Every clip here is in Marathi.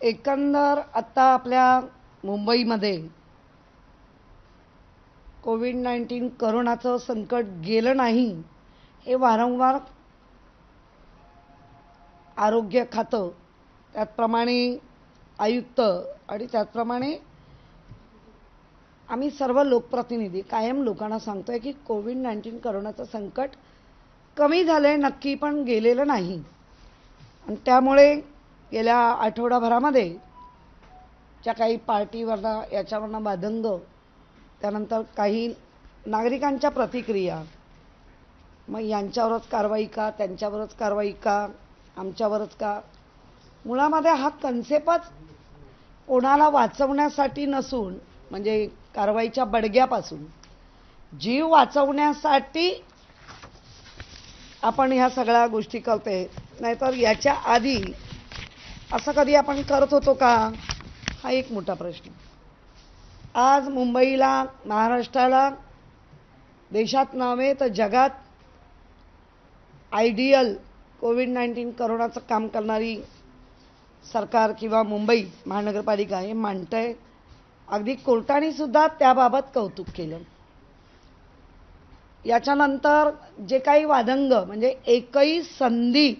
एकंदर आता आपल्या मुंबईमध्ये कोविड-19 करोनाचं संकट गेलं नाही हे वारंवार आरोग्य खातं, त्याचप्रमाणे आयुक्त आणि त्याचप्रमाणे आम्ही सर्व लोकप्रतिनिधी कायम लोकांना सांगतोय की कोविड-19 करोनाचं संकट कमी झालंय नक्की, पण गेलेलं नाही. आणि त्यामुळे गेल्या आठवडाभरामध्ये ज्या काही पार्टीवरनं याच्यावरनं बाधंग, त्यानंतर काही नागरिकांच्या प्रतिक्रिया, मग यांच्यावरच कारवाई का, त्यांच्यावरच कारवाई का, आमच्यावरच का, मुळामध्ये हा कन्सेप्टच कोणाला वाचवण्यासाठी नसून, म्हणजे कारवाईच्या बडग्यापासून जीव वाचवण्यासाठी आपण ह्या सगळ्या गोष्टी करते. नाहीतर याच्या आधी असं कधी आपण करत होतो का, हा एक मोठा प्रश्न. आज मुंबईला, महाराष्ट्राला, देशात नव्हे तर जगात आयडियल कोविड-19 करोनाचं काम करणारी सरकार किंवा मुंबई महानगरपालिका हे मानतंय. अगदी कोर्टाने सुद्धा त्याबाबत कौतुक केलं. याच्यानंतर जे काही वादंग, म्हणजे एकही संधी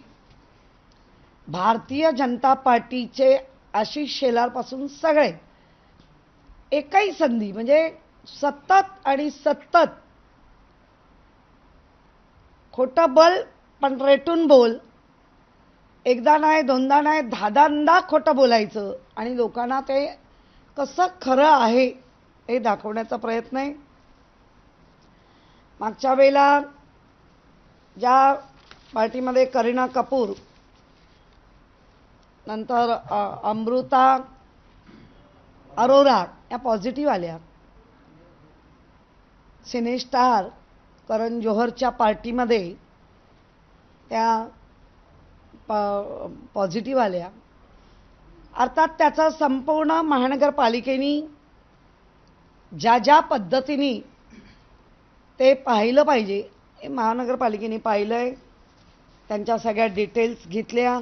भारतीय जनता पार्टीचे आशिष शेलारपासून सगळे एकही संधी, म्हणजे सतत आणि सतत खोटं बोल पण रेटून बोल, एकदा नाही दोनदा नाही 10दा खोटं बोलायचं आणि लोकांना ते कसं खरं आहे हे दाखवण्याचा प्रयत्न आहे. मागच्या वेळेला ज्या पार्टीमध्ये करीना कपूर, नंतर अमृता अरोरा या पॉझिटिव्ह आल्या, सिनेस्टार करण जोहरच्या पार्टीमध्ये त्या पॉझिटिव्ह आल्या. अर्थात त्याचा संपूर्ण महानगरपालिकेनी ज्या ज्या पद्धतीने ते पाहिलं पाहिजे, हे महानगरपालिकेने पाहिलंय. त्यांच्या सगळ्या डिटेल्स घेतल्या,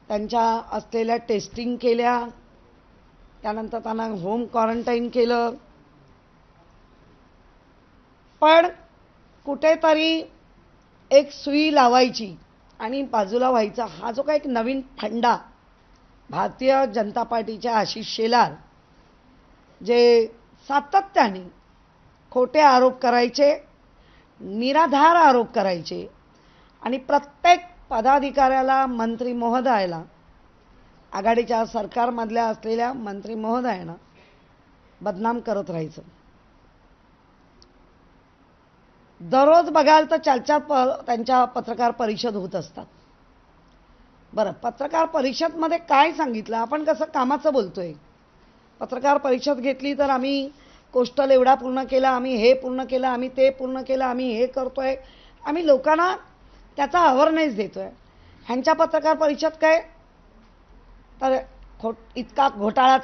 त्यांच्या असलेल्या टेस्टिंग केल्या, त्यानंतर त्यांना होम क्वारंटाईन केलं. पण कुठेतरी एक सुई लावायची आणि बाजूला व्हायचा, हा जो काही एक नवीन फंडा भारतीय जनता पार्टीच्या आशिष शेलार जे सातत्याने खोटे आरोप करायचे, निराधार आरोप करायचे आणि प्रत्येक पदाधिकाऱ्याला, मंत्री महोदयाला, आघाडीच्या सरकारमधल्या असलेल्या मंत्री महोदयांना बदनाम करत राहायचं. दररोज बघाल तर 4-4 त्यांच्या पत्रकार परिषद होत असतात. बरं, पत्रकार परिषदमध्ये काय सांगितलं, आपण कसं कामाचं बोलतोय. पत्रकार परिषद घेतली तर आम्ही कोस्टल एवढा पूर्ण केला, आम्ही हे पूर्ण केलं, आम्ही ते पूर्ण केलं, आम्ही हे करतोय, आम्ही लोकांना त्याचा अवेअरनेस देतोय. ह्यांच्या पत्रकार परिषद काय तर इतका घोटाळा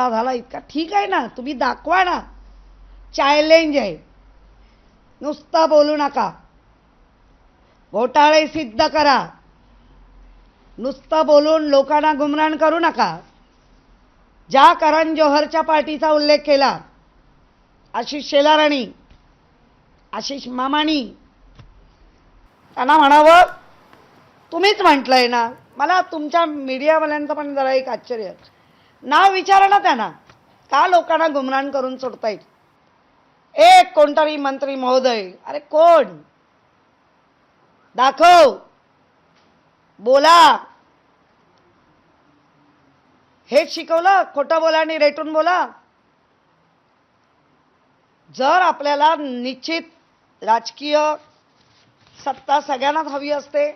झाला, इतका, ठीक आहे ना, तुम्ही दाखवा ना, चॅलेंज आहे. नुसतं बोलू नका, घोटाळे सिद्ध करा. नुसतं बोलून लोकांना गुमराह करू नका. ज्या करण जोहरच्या पार्टीचा उल्लेख केला, आशिष शेलारांनी, आशिष मामानी, त्यांना म्हणावं तुम्हीच म्हटलंय ना. मला तुमच्या मीडियावाल्यांचं पण जरा एक आश्चर्य, नाव विचारा ना त्यांना, का लोकांना गुमराह करून सोडतायत. एक कोणतरी मंत्री महोदय, अरे कोण, दाखव, बोला. हेच शिकवलं, खोटं बोला आणि रेटून बोला. जर आपल्याला निश्चित राजकीय सत्ता सगळ्यांनाच हवी असते,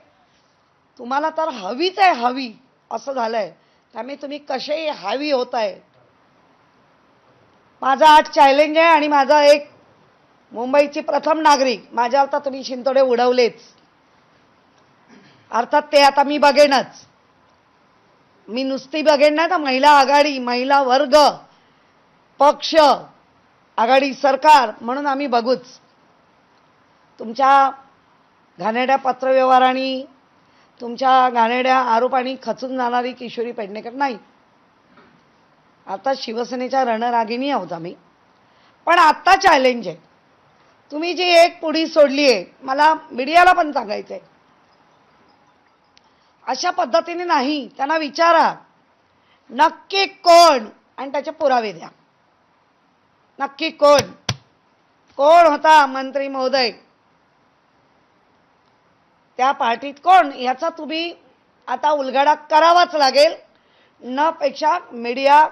तुम्हाला तर हवीच आहे, हवी असं झालंय. त्यामुळे तुम्ही कसेही हवी होत आहे. माझा आज चॅलेंज आहे आणि माझा एक मुंबईची प्रथम नागरिक, माझ्यावर तर तुम्ही शिंतोडे उडवलेच. अर्थात ते आता मी बघेनच. मी नुसती बघेन ना, तर महिला आघाडी, महिला वर्ग, पक्ष, आघाडी सरकार म्हणून आम्ही बघूच. तुमच्या घाणेरड्या पत्रव्यवहारांनी, तुमच्या घाणेरड्या आरोपांनी खचून जाणारी किशोरी पेडणेकर नाही. आता शिवसेनेच्या रणरागिणी आहोत आम्ही. पण आता चॅलेंज आहे, तुम्ही जी एक पुढी सोडली आहे, मला मीडियाला पण सांगायचं आहे, अशा पद्धतीने नाही. त्यांना विचारा नक्की कोण आणि त्याचे पुरावे द्या. नक्की कोण कोण होता मंत्री महोदय, त्या पार्टीत कोण, याचा तुम्ही आता उलगडा करावाच लागेल. न पेक्षा मीडिया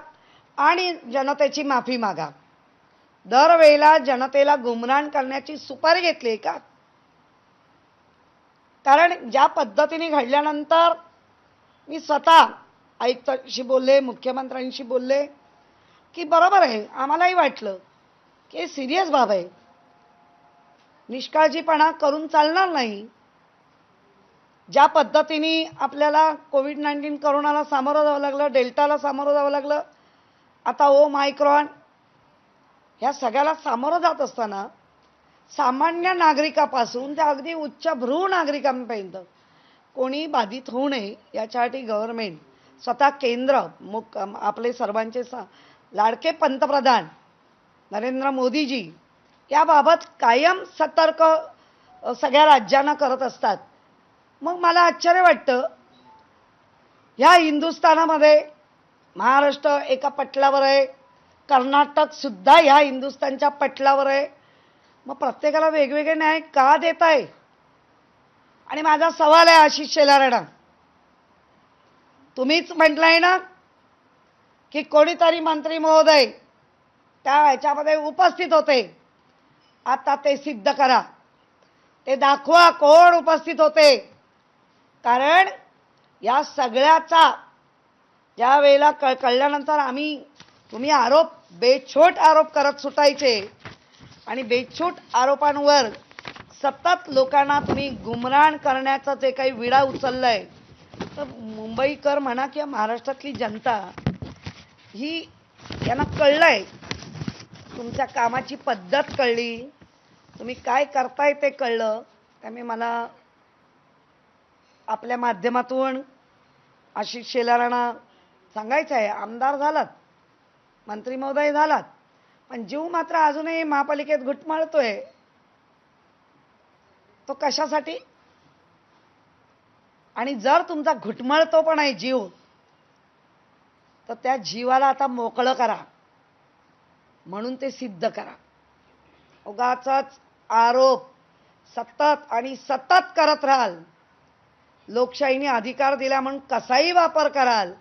आणि जनतेची माफी मागा. दरवेळेला जनतेला गुमराह करण्याची सुपारी घेतली का? कारण ज्या पद्धतीने घडल्यानंतर मी स्वतः आयुक्तांशी बोलले, मुख्यमंत्र्यांशी बोलले की बरोबर आहे, आम्हालाही वाटलं की सिरियस बाब आहे, निष्काळजीपणा करून चालणार नाही. ज्या पद्धतीने आपल्याला कोविड-19 करोनाला सामोरं जावं लागलं, डेल्टाला सामोरं जावं लागलं, आता ओमायक्रॉन, ह्या सगळ्याला सामोरं जात असताना सामान्य नागरिकापासून ते अगदी उच्चभ्रू नागरिकांपर्यंत कोणी बाधित होऊ नये याच्यासाठी गव्हर्नमेंट स्वतः केंद्र आपले सर्वांचे लाडके पंतप्रधान नरेंद्र मोदीजी याबाबत कायम सतर्क सगळ्या राज्यांना करत असतात. मग मला आश्चर्य वाटतं, ह्या हिंदुस्थानामध्ये महाराष्ट्र एका पटलावर आहे, कर्नाटक सुद्धा ह्या हिंदुस्थानच्या पटलावर आहे. मग प्रत्येकाला वेगवेगळे न्याय का देत आहे? आणि माझा सवाल आहे आशिष शेलारांना, तुम्हीच म्हटलंय ना की कोणीतरी मंत्री महोदय त्या ह्याच्यामध्ये उपस्थित होते. आता ते सिद्ध करा, ते दाखवा कोण उपस्थित होते. कारण या सगळ्याचा ज्या वेळेला कळल्यानंतर तुम्ही बेछूट आरोप करत सुटायचे आणि बेछूट आरोपांवर सतत लोकांना तुम्ही गुमराह करण्याचं जे काही विडा उचललाय, तर मुंबईकर म्हणा किंवा महाराष्ट्रातली जनता ही यांना कळलंय, तुमच्या कामाची पद्धत कळली, तुम्ही काय करताय ते कळलं. त्यामुळे मला आपल्या माध्यमातून आशिष शेलारांना सांगायचं आहे, आमदार झालात, मंत्री महोदय झालात, पण जीव मात्र अजूनही महापालिकेत घुटमळतोय. तो कशासाठी? आणि जर तुमचा घुटमळतो पण आहे जीव, तर त्या जीवाला आता मोकळं करा, म्हणून ते सिद्ध करा. उगाचच आरोप सतत आणि सतत करत राहाल, लोकशाहीने अधिकार दिला म्हणून कसाही वापर कराल.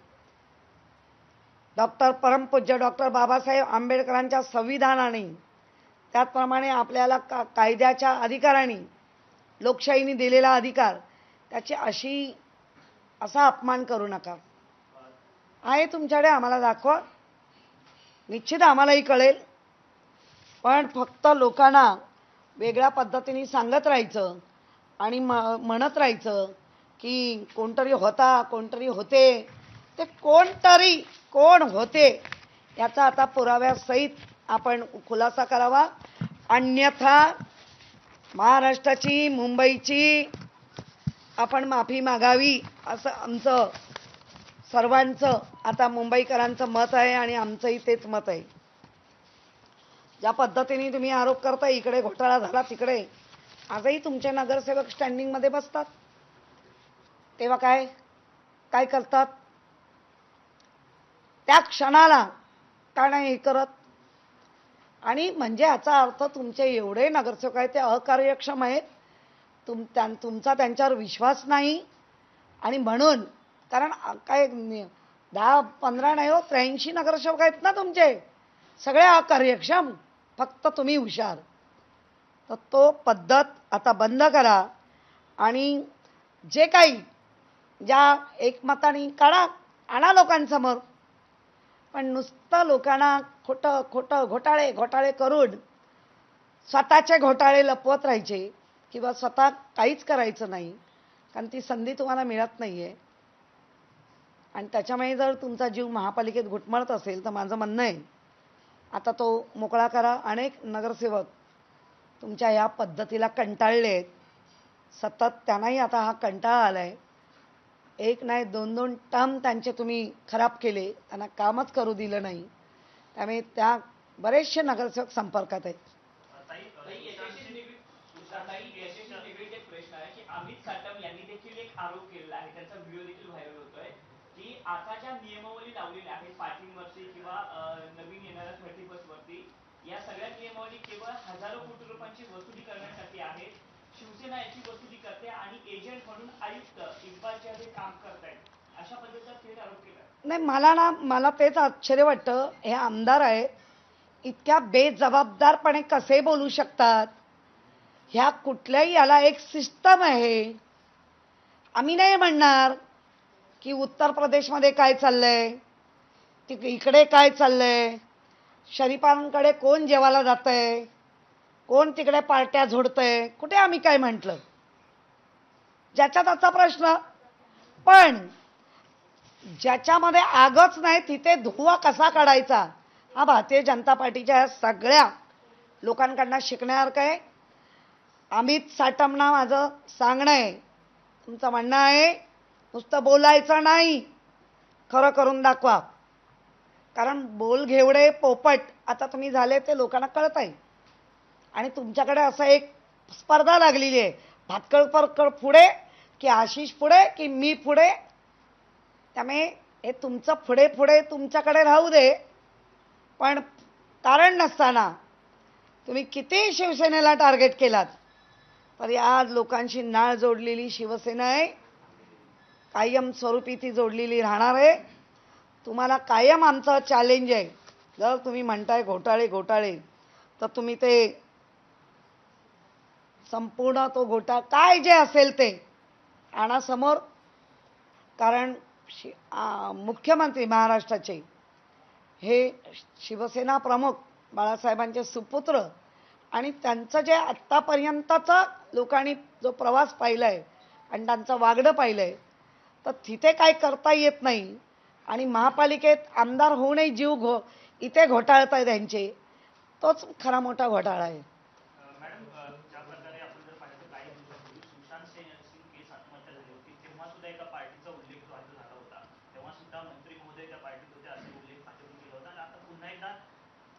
परमपूज्य डॉक्टर बाबासाहेब आंबेडकरांच्या संविधानाने, त्याचप्रमाणे आपल्याला कायद्याच्या अधिकाराने, लोकशाहीने दिलेला अधिकार, त्याची असा अपमान करू नका. आहे तुमच्याकडे, आम्हाला दाखवा, निश्चित आम्हालाही कळेल. पण फक्त लोकांना वेगळ्या पद्धतीने सांगत राहायचं आणि म्हणत राहायचं की कोणतरी होता, कोणतरी होते. ते कोण होते याचा आता पुराव्यासहित आपण खुलासा करावा. अन्यथा महाराष्ट्राची, मुंबईची आपण माफी मागावी, असं आमचं सर्वांचं, आता मुंबईकरांचं मत आहे आणि आमचंही तेच मत आहे. ज्या पद्धतीने तुम्ही आरोप करता, इकडे घोटाळा झाला, तिकडे, आजही तुमचे नगरसेवक स्टँडिंगमध्ये बसतात, तेव्हा काय करतात? त्या क्षणाला का नाही हे करत? आणि म्हणजे याचा अर्थ तुमचे एवढे नगरसेवक आहेत ते अकार्यक्षम आहेत, तुमचा त्यांच्यावर विश्वास नाही. आणि म्हणून, कारण काय 10-15 नाही हो, 83 नगरसेवक आहेत ना तुमचे, सगळे अकार्यक्षम, फक्त तुम्ही हुशार. तर तो पद्धत आता बंद करा आणि जे काही ज्या एकमताने काढा, आणा लोकांसमोर. पण नुसतं लोकांना खोटं घोटाळे करून स्वतःचे घोटाळे लपवत राहायचे किंवा स्वतः काहीच करायचं नाही, कारण ती संधी तुम्हाला मिळत नाही आहे. आणि त्याच्यामुळे जर तुमचा जीव महापालिकेत घुटमळत असेल, तर माझं म्हणणं आहे आता तो मोकळा करा. अनेक नगरसेवक तुमच्या या पद्धतीला कंटाळले आहेत, सतत त्यांनाही आता हा कंटाळा आला आहे. एक नाही दोन दोन टर्म त्यांचे तुम्ही खराब केले, त्यांना कामच करू दिलं नाही. त्यामुळे त्या बरेचसे नगरसेवक संपर्कात आहेत. ताई, याच्याशी निगडीत एक प्रश्न आहे की अमित साटम यांनी देखील एक आरोप केलेला आहे, त्यांचा व्हिडिओ देखील व्हायरल होतोय की आता ज्या नियमावली लावलेल्या आहेत पार्किंगवरती किंवा नवीन येणाऱ्या 30 बसवरती, या सगळ्या नियमावली केवळ हजारो कोटी रुपयांची वसुली करण्यासाठी आहे. शिवसेना याची वसुली करते आणि एजंट म्हणून आयुक्त इक्बालचे हे काम करतायत, अशा पद्धतीचा थेट आरोप केला. नाही, मला तेच आश्चर्य वाटतं, हे आमदार आहेत, इतक्या बेजबाबदारपणे कसे बोलू शकतात. ह्या कुठल्याही याला एक सिस्टम आहे. आम्ही नाही म्हणणार की उत्तर प्रदेशमध्ये काय चाललंय, इकडे काय चाललंय, शरीफांकडे कोण जेवायला जातंय, कोण तिकडे पार्ट्या झोडतंय, कुठे आम्ही काय म्हटलं, ज्याचा त्याचा प्रश्न. पण ज्याच्यामध्ये आगच नाही तिथे धुवा कसा काढायचा, हा भारतीय जनता पार्टीच्या सगळ्या लोकांकडनं शिकण्यासारखं आहे. अमित साटमना माझं सांगणं आहे, तुमचं म्हणणं आहे नुसतं बोलायचं नाही, खरं करून दाखवा. कारण बोल घेवडे पोपट आता तुम्ही झाले ते लोकांना कळत आहे. आणि तुमच्याकडे असं एक स्पर्धा लागलेली आहे, भातकळकर पुढे की आशिष पुढे की मी पुढे. त्यामुळे हे तुमचं पुढे पुढे तुमच्याकडे राहू दे, पण कारण नसताना तुम्ही किती शिवसेनेला टार्गेट केलात तरी आज लोकांशी नाळ जोडलेली शिवसेना आहे, कायम स्वरूपी ती जोडलेली राहणार आहे. तुम्हाला कायम आमचं चॅलेंज आहे. जर तुम्ही म्हणताय घोटाळे घोटाळे, तर तुम्ही ते संपूर्ण तो घोटाळा काय जे असेल ते आणा समोर. कारण मुख्यमंत्री महाराष्ट्राचे हे शिवसेना प्रमुख बाळासाहेबांचे सुपुत्र, आणि त्यांचं जे आत्तापर्यंतचा लोकांनी जो प्रवास पाहिला आहे आणि त्यांचं वागणं पाहिलं आहे, तर तिथे काय करता येत नाही. आणि महापालिकेत आमदार होऊनही जीव इथे घोटाळत आहे त्यांचे, तोच खरा मोठा घोटाळा आहे. मॅडम, ज्या प्रकारे आपण जर पाहिलं तर काही दिवसांपूर्वी सुशांत सिंग केस आत्महत्या झाली होती, तेव्हा सुद्धा एका पार्टीचा उल्लेख झाला होता. तेव्हा सुद्धा मंत्री महोदय त्या पार्टीत होते असे उल्लेख भाजपने केला होता. आणि आता पुन्हा एकदा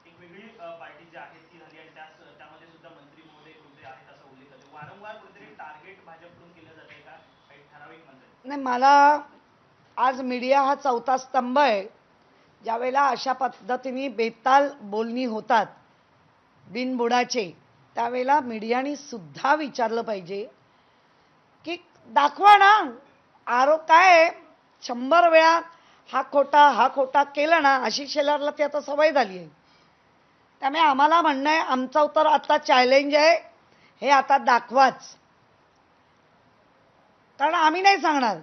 एक वेगळी पार्टी जी आहे ती झाली आणि त्यामध्ये सुद्धा मंत्री महोदय कुठे आहेत असा उल्लेख होतो. वारंवार कुठेतरी टार्गेट भाजपकडून केलं जात आहे का काही ठराविक मंत्री? नाही, मला आज मीडिया हा चौथा स्तंभ आहे. ज्यावेळेला अशा पद्धतीने बेताल बोलणी होतात बिनबुडाचे, त्यावेळेला मीडियाने सुद्धा विचारलं पाहिजे की दाखवा ना आरोप काय आहे. 100 वेळा हा खोटा केलं ना, आशिष शेलारला ती आता सवय झाली आहे. त्यामुळे आम्हाला म्हणणं आहे, आमचं उत्तर आता चॅलेंज आहे, हे आता दाखवाच. कारण आम्ही नाही सांगणार,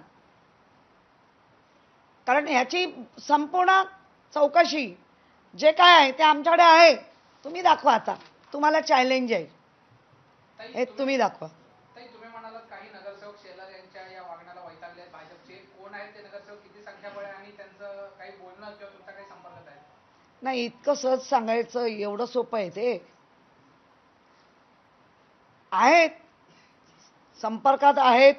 कारण ह्याची संपूर्ण चौकशी जे काय आहे ते आमच्याकडे आहे. तुम्ही दाखवा, आता तुम्हाला चॅलेंज आहे, हे तुम्ही दाखवा. तुम्ही म्हणालात काही नगरसेवक शेलार यांच्या या वागण्याला वैतागले आहेत भाजपचे. कोण आहेत ते नगरसेवक, किती संख्याबळ आहे आणि त्यांचं काही बोलणं किंवा तुमचा काही संपर्कात आहे? नाही, इतकं सहज सांगायचं एवढं सोपं आहे ते. आहेत, संपर्कात आहेत,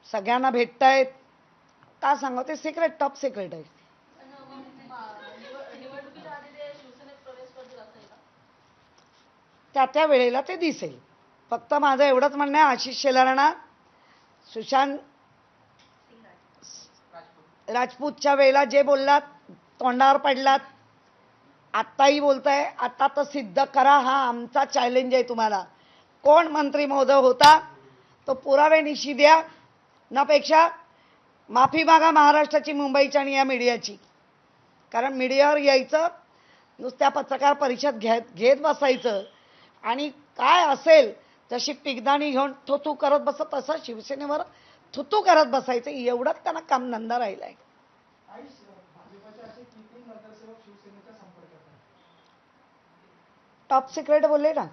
सगळ्यांना भेटतायत. का सांगा, ते सिक्रेट, टॉप सिक्रेट आहे. त्या वेळेला ते दिसेल. फक्त माझं एवढंच म्हणणं आहे, आशिष शेलारांना सुशांत राजपूतच्या वेळेला जे बोललात, तोंडावर पडलात, आत्ताही बोलताय, आता तर सिद्ध करा. हा आमचा चॅलेंज आहे तुम्हाला. कोण मंत्री महोदय होता तो पुराव्यानिशी द्या, नापेक्षा माफी मागा महाराष्ट्राची, मुंबईच्या आणि या मीडियाची. कारण मीडियावर यायचं, नुसत्या पत्रकार परिषद घेत बसायचं आणि काय असेल जशी पिगदाणी घेऊन थुतू करत बसत, तसं शिवसेनेवर थुतू करत बसायचं. एवढंच त्यांना काम धंदा राहिला आहे. टॉप सिक्रेट बोलले ना,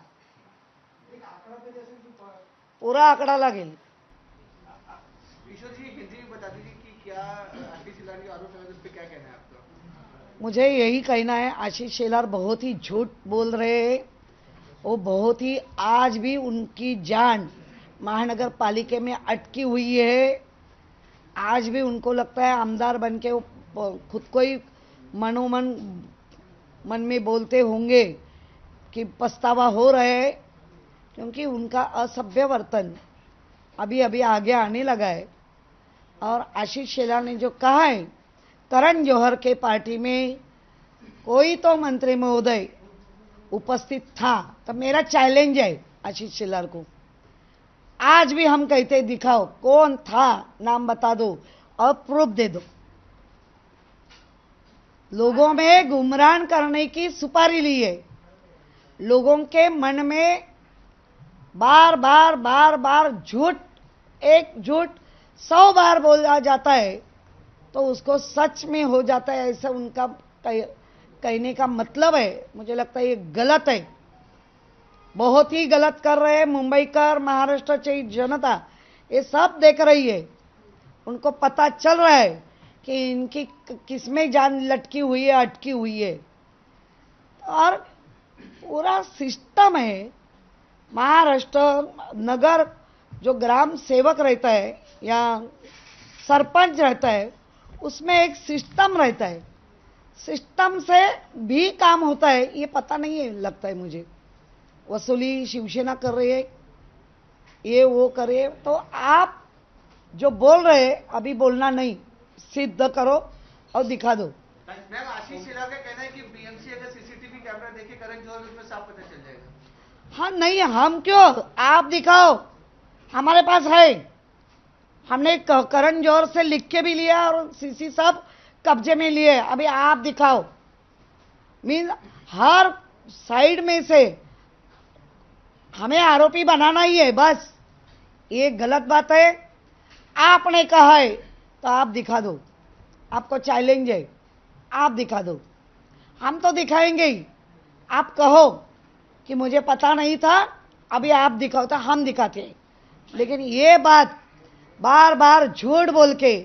पूरा आंकड़ा लागेल. ईश्वर जी, हिंदी में बता दीजिए कि क्या आशीष शेलार के आरोप है, उस पर क्या कहना है आपका? मुझे यही कहना है, आशीष शेलार बहुत ही झूठ बोल रहे हैं. वो बहुत ही, आज भी उनकी जान महानगर पालिका में अटकी हुई है. आज भी उनको लगता है आमदार बन के वो खुद को ही मनोमन मन में बोलते होंगे कि पछतावा हो रहा है, क्योंकि उनका असभ्य वर्तन अभी अभी आगे आने लगा है। और आशीष शेलार ने जो कहा है, करण जौहर के पार्टी में कोई तो मंत्री महोदय उपस्थित था, तो मेरा चैलेंज है आशीष शेलार को, आज भी हम कहते दिखाओ कौन था, नाम बता दो और प्रूफ दे दो। लोगों में गुमराह करने की सुपारी ली है, लोगों के मन में बार बार झूठ, एक झूठ 100 बार बोला जाता है तो उसको सच में हो जाता है, ऐसा उनका कहने का मतलब है। मुझे लगता है ये गलत है, बहुत ही गलत कर रहे हैं। मुंबईकर, महाराष्ट्र की जनता ये सब देख रही है, उनको पता चल रहा है कि इनकी किसमें जान लटकी हुई है, अटकी हुई है। और पूरा सिस्टम है महाराष्ट्र नगर, जो ग्राम सेवक रहता है या सरपंच रहता है, उसमें एक सिस्टम रहता है, सिस्टम से भी काम होता है, ये पता नहीं है लगता है मुझे। वसूली शिवसेना कर रही है, ये वो करे, तो आप जो बोल रहे हैं अभी बोलना नहीं, सिद्ध करो और दिखा दो। मैम आशीष शेलार का कहना है कि बीएमसी अगर सीसीटीवी कैमरा देखे करण जौहर उसमें साफ पता चल जाएगा। हाँ नहीं, हम क्यों, आप दिखाओ, हमारे पास है, हमने करण जौहर से लिख के भी लिया और सीसी सब कब्जे में लिए, अभी आप दिखाओ। मीन हर साइड में से हमें आरोपी बनाना ही है, बस ये गलत बात है। आपने कहा है तो आप दिखा दो, आपको चैलेंज है, आप दिखा दो, हम तो दिखाएंगे ही। आप कहो कि मुझे पता नहीं था, अभी आप दिखाओ, तो हम दिखाते हैं। लेकिन ये बात बार बार झूठ बोल के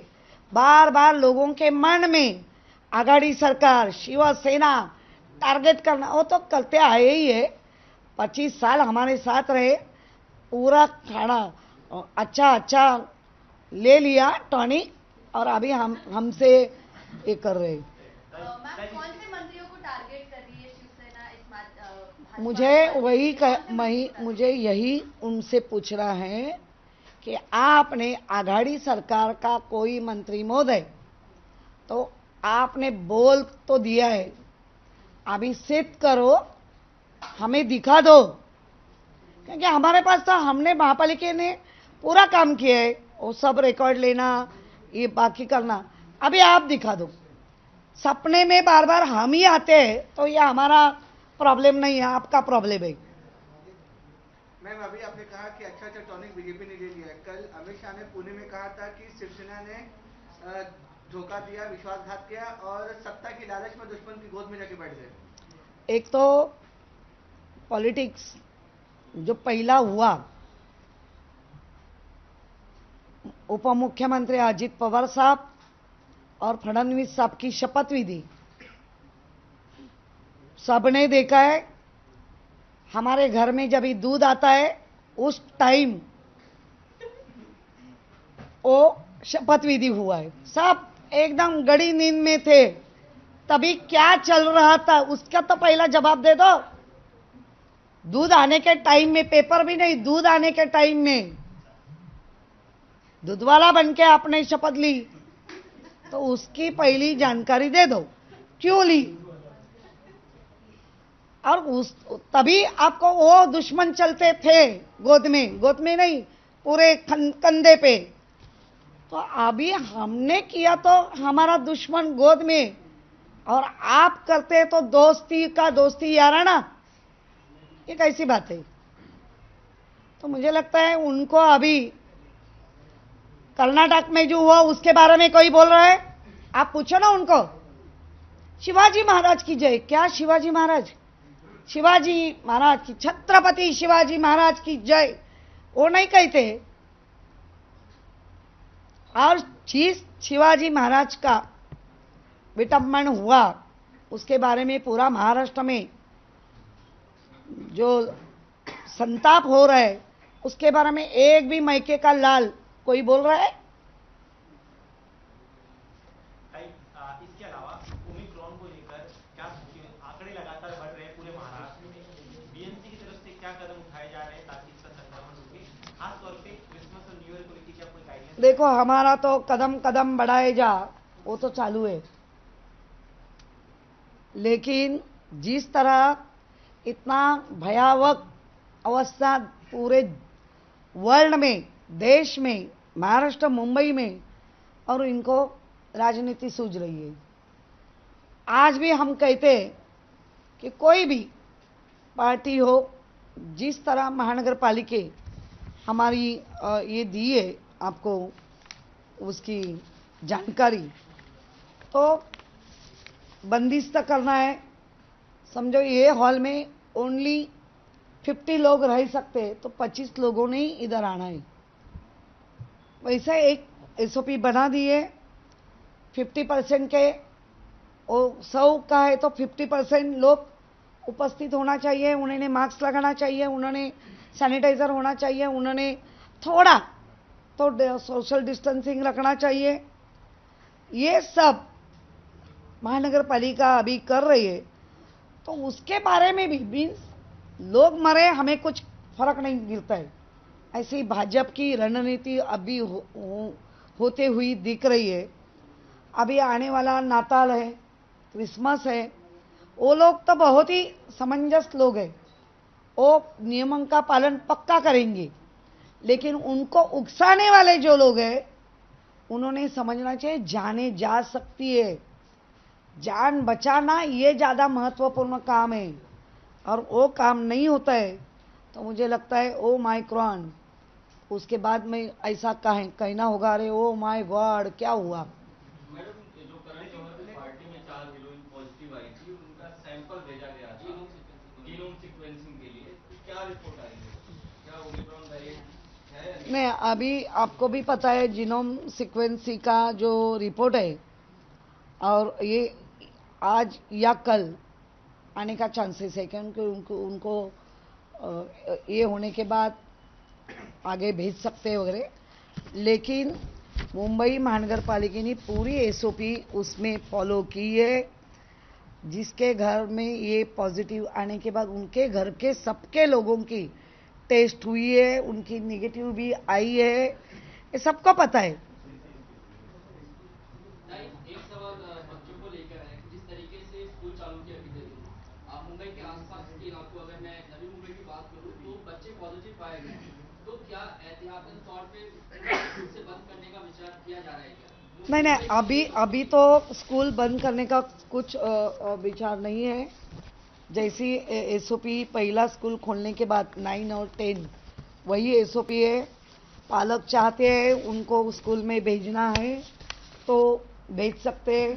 बार बार लोगों के मन में आघाड़ी सरकार, शिवसेना टारगेट करना, वो तो करते आए ही है। 25 साल हमारे साथ रहे, पूरा खाना अच्छा ले लिया टॉनिक, और अभी हमसे ये कर रहे हैं। मैम कौन से मंत्रियों को टारगेट कर रही है शिवसेना इस भाजपा? मुझे यही उनसे पूछना है कि आपने आघाड़ी सरकार का कोई मंत्री महोदय, तो आपने बोल तो दिया है, अभी सिद्ध करो, हमें दिखा दो, क्योंकि हमारे पास तो हमने महापालिका ने पूरा काम किया है, वो सब रिकॉर्ड लेना, ये बाकी करना, अभी आप दिखा दो। सपने में बार बार हम ही आते हैं तो ये हमारा प्रॉब्लम नहीं है, आपका प्रॉब्लम है। मैम अभी आपने कहा कि अच्छा टॉनिक बीजेपी ने ले लिया है, कल अमित शाह ने पुणे में कहा था कि शिवसेना ने धोखा दिया, विश्वासघात किया और सत्ता की लालच में दुश्मन की गोद में जाके बैठ गए। एक तो पॉलिटिक्स जो पहला हुआ, उप मुख्यमंत्री अजित पवार साहब और फडणवीस साहब की शपथ विधि सबने देखा है। हमारे घर में जब भी दूध आता है उस टाइम वो शपथ विधि हुआ है, सब एकदम गड़ी नींद में थे, तभी क्या चल रहा था उसका तो पहला जवाब दे दो। दूध आने के टाइम में, पेपर भी नहीं, दूध आने के टाइम में दूधवाला बन के आपने शपथ ली, तो उसकी पहली जानकारी दे दो, क्यों ली, और तभी आपको वो दुश्मन चलते थे गोद में नहीं, पूरे कंधे पे। तो अभी हमने किया तो हमारा दुश्मन गोद में, और आप करते तो दोस्ती याराना, ये कैसी बात है। तो मुझे लगता है उनको अभी कर्नाटक में जो हुआ उसके बारे में कोई बोल रहा है, आप पूछो ना उनको। शिवाजी महाराज की जय, क्या शिवाजी महाराज की, छत्रपति शिवाजी महाराज की जय, वो नहीं कहते। और जिस शिवाजी महाराज का विटंबन हुआ उसके बारे में पूरा महाराष्ट्र में जो संताप हो रहा है, उसके बारे में एक भी मैके का लाल कोई बोल रहा है? इसके अलावा ओमिक्रॉन को लेकर क्या आंकड़े लगातार बढ़ रहे हैं पूरे महाराष्ट्र में, बीएमसी की तरफ से क्या कदम उठाए जा रहे हैं ताकि इसका संक्रमण रुके, खासतौर पे क्रिसमस और न्यू ईयर को लेकर क्या कोई गाइडलाइंस? देखो, हमारा तो कदम कदम बढ़ाए जा, वो तो चालू है, लेकिन जिस तरह इतना भयावह अवस्था पूरे वर्ल्ड में, देश में, महाराष्ट्र, मुंबई में, और इनको राजनीति सूझ रही है। आज भी हम कहते हैं कि कोई भी पार्टी हो, जिस तरह महानगर पालिके हमारी ये दी है आपको उसकी जानकारी, तो बंदिस्त करना है। समझो ये हॉल में ओनली 50 लोग रह सकते, तो 25 लोगों ने ही इधर आना है। वैसे एक एसओपी बना दी है, 50% के, और 100 का है तो 50% लोग उपस्थित होना चाहिए, उन्होंने मास्क लगाना चाहिए, उन्होंने सैनिटाइजर होना चाहिए, उन्होंने थोड़ा तो सोशल डिस्टेंसिंग रखना चाहिए। ये सब महानगर पालिका अभी कर रही है, तो उसके बारे में भी मीन्स लोग मरे हमें कुछ फर्क नहीं गिरता है। ऐसी भाजपा की रणनीति अभी होते हुई दिख रही है। अभी आने वाला नाताल है, क्रिसमस है, वो लोग तो बहुत ही समंजस लोग हैं, वो नियमों का पालन पक्का करेंगे, लेकिन उनको उकसाने वाले जो लोग हैं उन्होंने समझना चाहिए जाने जा सकती है, जान बचाना ये ज़्यादा महत्वपूर्ण काम है, और वो काम नहीं होता है तो मुझे लगता है ओ माइक्रॉन, उसके बाद में ऐसा कहना होगा, अरे ओ माय गॉड क्या हुआ। मैडम, जो करण जौहर की पार्टी में 4 हीरोइन पॉजिटिव आई थी, उनका सैंपल भेजा गया था जीनोम सीक्वेंसिंग के लिए, क्या रिपोर्ट आई है? क्या ओमिक्रॉन वेरिएंट है या नहीं? नहीं, अभी आपको भी पता है जीनोम सीक्वेंसिंग का जो रिपोर्ट है, और ये आज या कल आने का चांसेस है, क्योंकि उनको ये होने के बाद आगे भेज सकते वगैरह। लेकिन मुंबई महानगर पालिका ने पूरी एसओपी उसमें फॉलो की है। जिसके घर में ये पॉजिटिव आने के बाद उनके घर के सबके लोगों की टेस्ट हुई है, उनकी नेगेटिव भी आई है, ये सबको पता है। एक सवाल बच्चों को लेकर है, जिस तरीके से स्कूल चालू किया बीते दिन, मुंबई के आसपास के इलाकों, अगर मैं नवी मुंबई की बात करूं तो बच्चे पॉजिटिव पाए गए, तो क्या एहतियातन तौर पे स्कूल से बंद करने का विचार किया जा रहा है क्या? नहीं, अभी तो स्कूल बंद करने का कुछ विचार नहीं है। जैसी एसओपी पहला स्कूल खोलने के बाद 9 और 10 वही एसओपी है। पालक चाहते हैं उनको स्कूल में भेजना है तो भेज सकते हैं।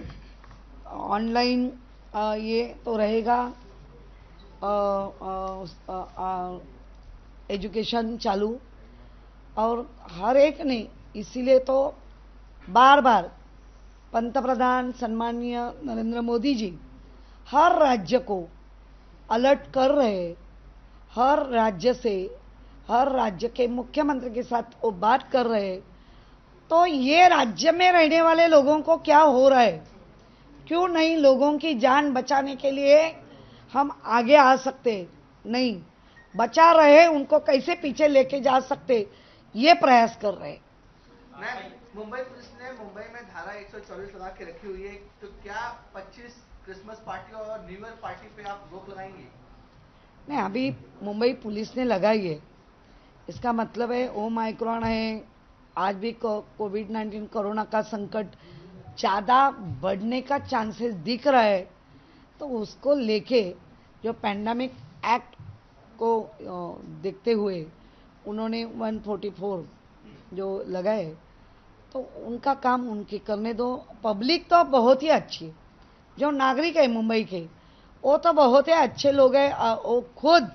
ऑनलाइन ये तो रहेगा, एजुकेशन चालू, और हर एक ने, इसीलिए तो बार बार पंतप्रधान सम्माननीय नरेंद्र मोदी जी हर राज्य को अलर्ट कर रहे हैं। हर राज्य से, हर राज्य के मुख्यमंत्री के साथ वो बात कर रहे हैं। तो ये राज्य में रहने वाले लोगों को क्या हो रहा है, क्यों नहीं लोगों की जान बचाने के लिए हम आगे आ सकते, नहीं बचा रहे उनको कैसे पीछे लेके जा सकते, ये प्रयास कर रहे हैं। मैम, मुंबई पुलिस ने मुंबई में धारा 144 लगा के रखी हुई है, तो क्या 25 क्रिसमस पार्टी और न्यू ईयर पार्टी पे आप रोक लगाएंगे? नहीं, अभी मुंबई पुलिस ने लगाई है, इसका मतलब है ओमाइक्रॉन है, आज भी कोविड-19 कोरोना का संकट ज़्यादा बढ़ने का चांसेस दिख रहा है, तो उसको लेके जो पैंडेमिक एक्ट को देखते हुए उन्होंने 144 जो लगाए, तो उनका काम उनके करने दो। पब्लिक तो बहुत ही अच्छी है, जो नागरिक है मुंबई के वो तो बहुत ही अच्छे लोग हैं, वो खुद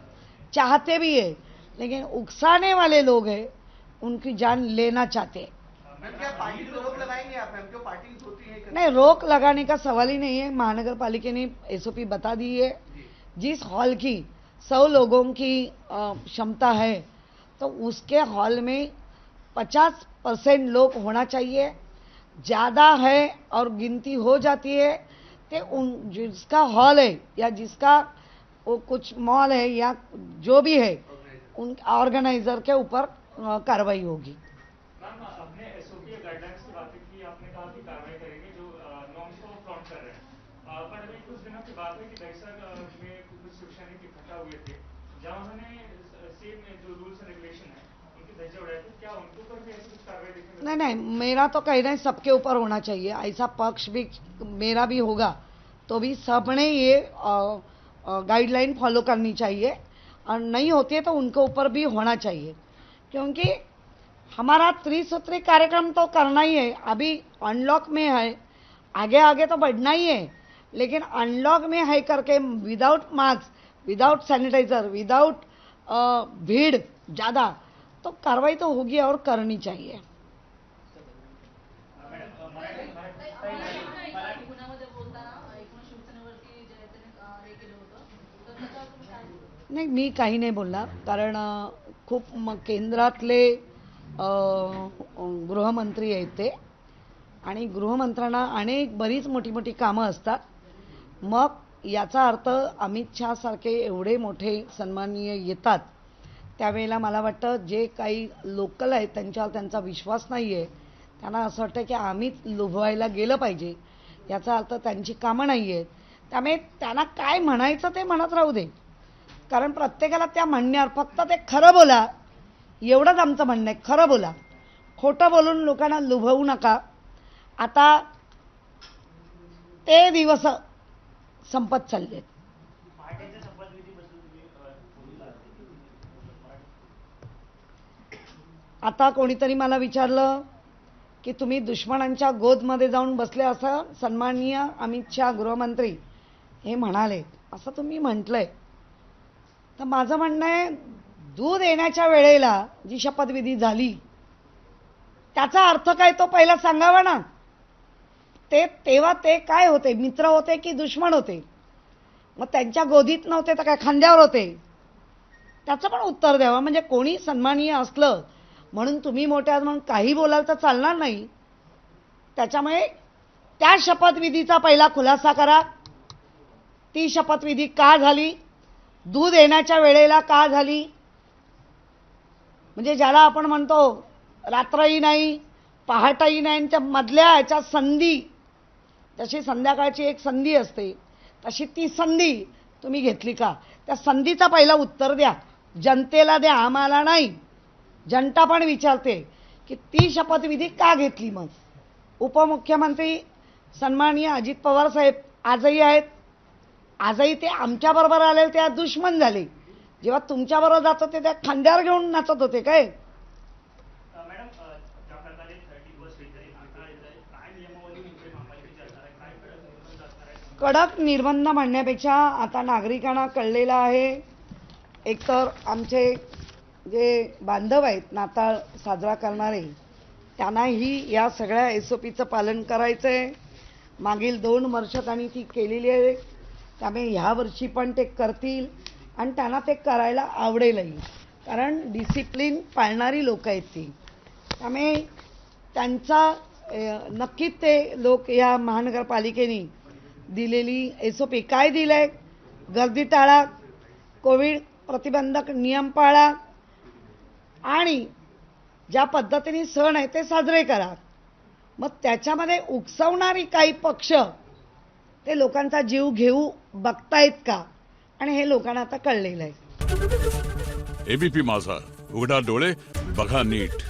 चाहते भी है, लेकिन उकसाने वाले लोग हैं उनकी जान लेना चाहते हैं। मैम, क्या पार्टी को रोक लगाएंगे आप? मैम, क्यों पार्टी होती है? नहीं, रोक लगाने का सवाल ही नहीं है। महानगर पालिका ने एसओपी बता दी है, जिस हॉल की 100 लोगों की क्षमता है तो उसके हॉल में 50% लोग होना चाहिए। ज़्यादा है और गिनती हो जाती है तो जिसका हॉल है या जिसका वो कुछ मॉल है या जो भी है उन ऑर्गेनाइजर के ऊपर कार्रवाई होगी। मैम अपने एसओपी गाइडलाइंस की बात की, आपने कहा कि कार्रवाई करेंगे जो नॉर्म्स को फ्रॉन्ट कर रहे हैं, पर अभी कुछ दिनों की बात है कि दहिसर में कुछ शिवसैनिक इकट्ठा हुए थे जहां उन्होंने सेम जो रूल्स एंड रेगुलेशन है उनकी धज्जे उड़ाए थे, क्या उनके ऊपर भी ऐसी कुछ कार्रवाई देखने नहीं, मेरा तो कहना है सबके ऊपर होना चाहिए। ऐसा पक्ष भी मेरा भी होगा तो भी सबने ये गाइडलाइन फॉलो करनी चाहिए और नहीं होती है तो उनके ऊपर भी होना चाहिए, क्योंकि हमारा त्रिसूत्री कार्यक्रम तो करना ही है। अभी अनलॉक में है, आगे आगे तो बढ़ना ही है, लेकिन अनलॉक में है करके without mask, without sanitizer, without भीड़ ज़्यादा, तो कार्रवाई तो होगी और करनी चाहिए। मराठी गुन्ह्यामध्ये बोलताना एकूण शिवसेनेवरती जे त्याने हे केलं होतं तर त्याच्यावर तुम्ही काय बोलता? नाही, मी काही नाही बोलणार, कारण खूप केंद्रातले गृहमंत्री आहेत ते, आणि गृहमंत्र्यांना अनेक बरीच मोठी मोठी कामं असतात। मग याचा अर्थ अमित शहा सारखे एवढे मोठे सन्माननीय येतात त्यावेळेला मला वाटतं जे काही लोकल आहेत त्यांच्यावर त्यांचा विश्वास नाही आहे, त्यांना असं वाटतं की आम्हीच लुभवायला गेलं पाहिजे, याचा अर्थ त्यांची कामं नाही आहेत। त्यामुळे त्यांना काय म्हणायचं ते म्हणत राहू दे, कारण प्रत्येकाला त्या म्हणण्यावर फक्त ते खरं बोला एवढंच आमचं म्हणणं आहे। खरं बोला, खोटं बोलून लोकांना लुभवू नका। आता ते दिवस संपत चाललेत। आता कोणीतरी मला विचारलं की तुम्ही दुश्मनांच्या गोदमध्ये जाऊन बसले असं सन्माननीय अमित शहा गृहमंत्री हे म्हणाले, असं तुम्ही म्हटलंय। तर माझं म्हणणं आहे दूध येण्याच्या वेळेला जी शपथविधी झाली त्याचा अर्थ काय तो पहिला सांगावा ना। तेव्हा ते काय होते, मित्र होते की दुश्मन होते? मग त्यांच्या गोदीत नव्हते तर काय खांद्यावर होते? त्याचं पण उत्तर द्यावं। म्हणजे कोणी सन्माननीय असलं म्हणून तुम्ही मोठे आहात म्हणून काही बोलाल तर चालणार नाही। त्याच्यामुळे त्या शपथविधीचा पहिला खुलासा करा, ती शपथविधी का झाली, दूध येण्याच्या वेळेला का झाली। म्हणजे ज्याला आपण म्हणतो रात्रही नाही पहाटही नाही, त्या मधल्या ह्याच्या संधी, जशी संध्याकाळची एक संधी असते तशी ती संधी तुम्ही घेतली का? त्या संधीचा पहिला उत्तर द्या, जनतेला द्या, आम्हाला नाही। जनता पण विचारते की ती शपथविधी का घेतली। मग उपमुख्यमंत्री सन्माननीय अजित पवार साहेब आजही आहेत, आजही ते आमच्याबरोबर आले ते दुश्मन झाले, जेव्हा तुमच्याबरोबर जात होते त्या खांद्यावर घेऊन नाचत होते काय? मॅडम ज्या प्रकारे 30 दिवस आता काय नियमावली मुंबई महापालिकेची असणार आहे, काय कडक निर्बंध असणार आहे? कडक निर्बंध म्हणण्यापेक्षा आता नागरिकांना कळलेलं आहे, एकतर आमचे जे बांधव आहेत नाताळ साजरा करणारे त्यांनाही या सगळ्या SOPचं पालन करायचं आहे। मागील 2 वर्ष त्यांनी ती केलेली आहे, त्यामुळे ह्या वर्षी पण ते करतील आणि त्यांना ते करायला आवडेलही, कारण डिसिप्लिन पाळणारी लोक आहेत ती। त्यामुळे त्यांचा नक्कीच ते लोक या महानगरपालिकेने दिलेली SOP काय दिलंय, गर्दी टाळा, कोविड प्रतिबंधक नियम पाळा आणि ज्या पद्धतीने सण आहे ते साजरे करा। मग त्याच्यामध्ये उकसवणारी काही पक्ष ते लोकांचा जीव घेऊ बघतायत का, आणि हे लोकांना आता कळलेलं आहे। ABP माझा, उघडा डोळे बघा नीट।